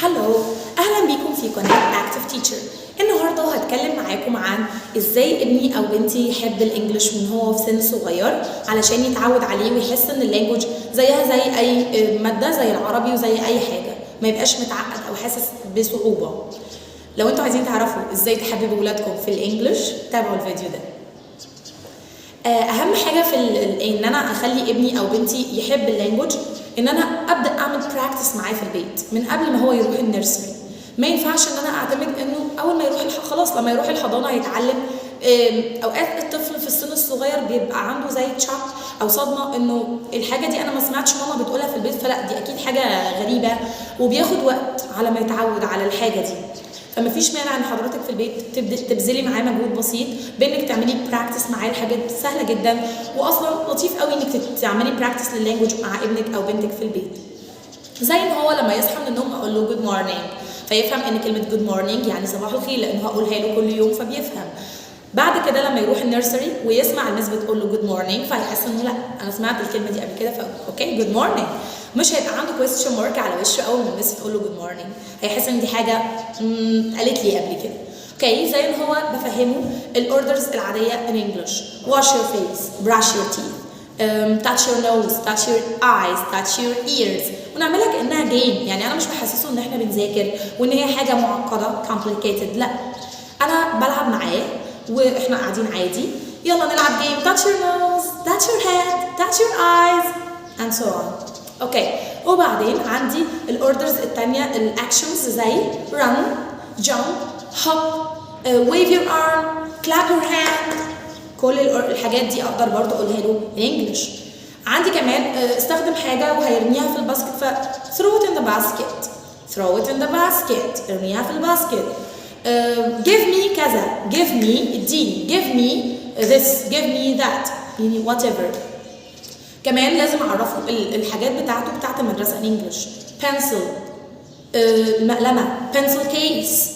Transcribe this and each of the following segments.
هلو، اهلا بيكم في قناه اكتف تيتشر. النهارده هتكلم معاكم عن ازاي ابني او بنتي يحب الانجليش من هو في سن صغير علشان يتعود عليه ويحس ان اللانجوج زيها زي اي ماده زي العربي وزي اي حاجه، ما يبقاش متعقد او حاسس بصعوبه. لو انتوا عايزين تعرفوا ازاي تحببوا ولادكم في الانجليش تابعوا الفيديو ده. اهم حاجه في ان انا اخلي ابني او بنتي يحب اللانجوج ان انا ابدا اعمل براكتس معاه في البيت من قبل ما هو يروح النيرسري. ما ينفعش ان انا اعتمد انه اول ما يروح خلاص لما يروح الحضانه هيتعلم. اوقات الطفل في السن الصغير بيبقى عنده زي تشوك او صدمه انه الحاجه دي انا ما سمعتش ماما بتقولها في البيت، فلا دي اكيد حاجه غريبه، وبياخد وقت على ما يتعود على الحاجه دي. فما فيش مانع ان حضرتك في البيت تبذلي معاه مجهود بسيط بانك تعملي براكتس معاه. الحاجات سهله جدا، واصلا لطيف قوي انك تعملي براكتس لللانجوج مع ابنك او بنتك في البيت. زي ان هو لما يصحى من النوم اقول له جود مورنينج فيفهم ان كلمه جود مورنينج يعني صباح الخير، لانه هقولها له كل يوم فبيفهم. بعد كده لما يروح النيرسري ويسمع الناس بتقول له جود مورنينج فيحس انه لا انا سمعت الكلمه دي قبل كده اوكي جود مورنينج. مش هيبقى عنده كويستشن مارك على وشه اول ما الناس تقول له جود مورنينج، هيحس ان دي حاجه قالت لي قبل كده. اوكي، زي ان هو بفهمه الاوردرز العاديه in English: wash your face, brush your teeth, touch your nose, touch your eyes, touch your ears. ونعملها كانها جيم، يعني انا مش بحسسه ان احنا بنذاكر وان هي حاجه معقده complicated، لا انا بلعب معاه واحنا قاعدين عادي. يلا نلعب جيم: touch your nose, touch your head, touch your eyes and so on. اوكي، وبعدين عندي الاوردرز الثانيه الاكشنز زي run, jump, hop, wave your arm, clap your hand. كل الحاجات دي اقدر برضو اقولها له انجلش. عندي كمان استخدم حاجه وهيرميها في الباسكت ف throw it in the basket, throw it in the basket، ارميها في الباسكت. give me كذا، give me دي، give me this, give me that، يعني whatever. كمان لازم اعرفه الحاجات بتاعته بتاعت المدرسه انجلش: pencil، المقلمه، pencil case،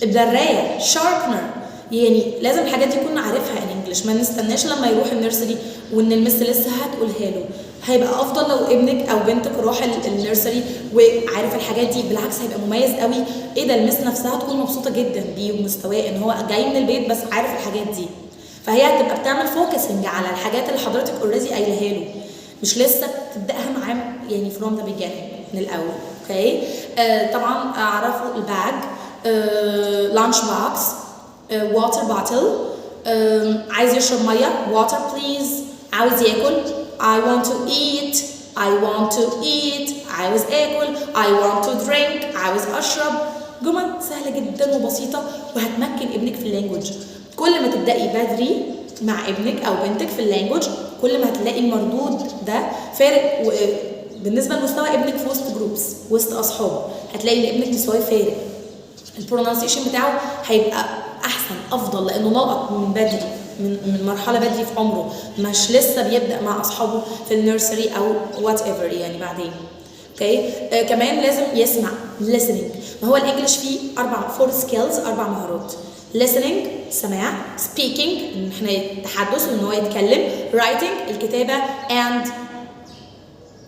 البرايه، sharpener. يعني لازم الحاجات دي يكون عارفها ان انجلش، ما نستناش لما يروح النيرسري وان المس لسه هتقولها له. هيبقى افضل لو ابنك او بنتك راح النيرسري وعارف الحاجات دي، بالعكس هيبقى مميز قوي. ايه ده، المس نفسها تكون مبسوطه جدا بيه ومستواه ان هو جاي من البيت بس عارف الحاجات دي، فهي هتبقى بتعمل فوكسنج على الحاجات اللي حضرتك اوريدي قايلها له، مش لسه تبداها معاه يعني from the beginning من الاول. اوكي، طبعا اعرفه الباج، لانش بوكس، واتر باتل، عايز يشرب ميه واتر بليز، عاوز ياكل I want to eat, I want to eat، عاوز اكل I want to drink، عاوز اشرب. جمل سهله جدا وبسيطه وهتمكن ابنك في اللانجوج. كل ما تبداي بدري مع ابنك او بنتك في اللانجوج كل ما هتلاقي المردود ده فارق. بالنسبه لمستوى ابنك في وسط جروبس وسط اصحابه هتلاقي ان ابنك مستواه فارق، البرونانسيشن بتاعه هيبقى احسن افضل لانه نلقط من بدري، من مرحله بدري في عمره، مش لسه بيبدا مع اصحابه في النيرسري او وات ايفر يعني بعدين. اوكي، كمان لازم يسمع listening. ما هو الانجليش فيه 4 سكيلز، 4 مهارات: listening سماع، speaking ان احنا التحدث وان هو يتكلم، writing الكتابه، and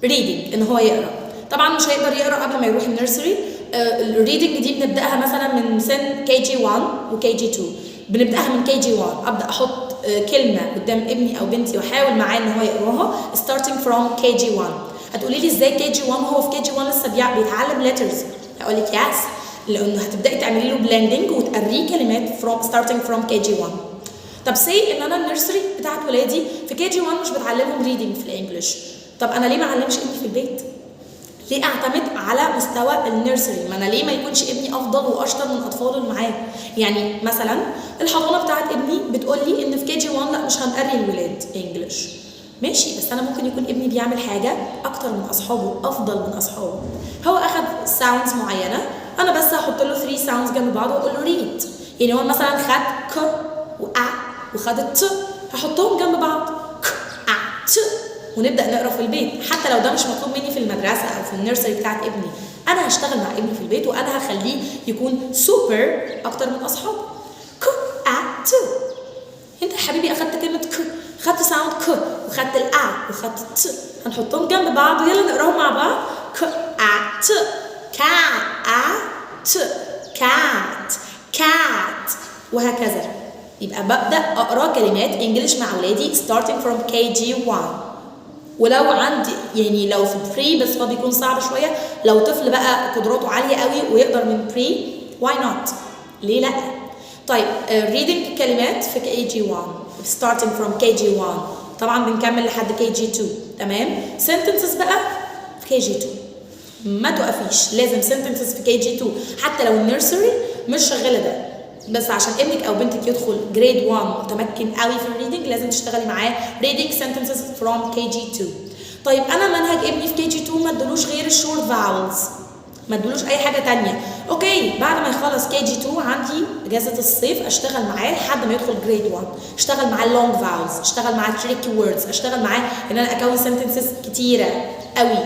reading ان هو يقرا. طبعا مش هيقدر يقرا قبل ما يروح النيرسري. الريدنج دي بنبداها مثلا من سن KG1 وKG2. بنبداها من KG1، ابدا احط كلمه قدام ابني او بنتي واحاول معاه ان هو يقراها starting from KG1. هتقولي لي ازاي KG1 وهو في KG1 لسه بيتعلم letters؟ هقول لك يس، لانه هتبداي تعملي له بلندنج وتقريه كلمات starting from KG1. طب سي ان انا النيرسري بتاعت ولادي في KG1 مش بتعلمهم ريدنج في الانجليش، طب انا ليه ما اعلمش ابني في البيت؟ ليه اعتمد على مستوى النيرسري؟ ما انا ليه ما يكونش ابني افضل واشطر من اطفاله اللي معاه؟ يعني مثلا الحضانه بتاعت ابني بتقول لي ان في KG1 لا مش هنقري الولاد انجلش، ماشي، بس انا ممكن يكون ابني بيعمل حاجه اكتر من اصحابه، افضل من اصحابه. هو اخذ ساوندز معينه، انا بس هحط له 3 ساوندز جنب بعض واقول له ريد. يعني هو مثلا خد ك وأ وخد الت، هحطهم جنب بعض ك أ ت ونبدا نقرا في البيت. حتى لو ده مش مطلوب مني في المدرسه او في النيرسري بتاعت ابني، انا هشتغل مع ابني في البيت وانا هخليه يكون سوبر اكتر من اصحابه. ك ا ت، انت يا حبيبي اخدت كلمه ك، خدت ساوند ك وخدت الا وخدت ت، هنحطهم جنب بعض ويلا نقراهم مع بعض. ك ا ت، كا ا cat cat وهكذا. يبقى ببدأ أقرأ كلمات إنجليش مع أولادي starting from KG1. ولو عندي يعني لو في بري بس هو بيكون صعب شوية، لو طفل بقى قدراته عالية قوي ويقدر من بري why not؟ ليه لأ؟ طيب reading كلمات في KG1 starting from KG1 طبعا بنكمل لحد KG2 تمام. sentences بقى في KG2 ما توقفيش، لازم sentences في KG2 حتى لو النيرسري مش شغالة ده، بس عشان ابنك او بنتك يدخل جريد 1 متمكن قوي في الريدنج لازم تشتغلي معاه reading sentences from KG2. طيب انا منهج ابني في KG2 ما ادلوش غير الشورت فاولز، ما ادلوش اي حاجه تانية. اوكي بعد ما يخلص KG2 عندي اجازه الصيف اشتغل معاه لحد ما يدخل جريد 1، اشتغل معاه اللونج فاولز، اشتغل معاه تريكي ووردز، اشتغل معاه ان انا اكون sentences كتيره قوي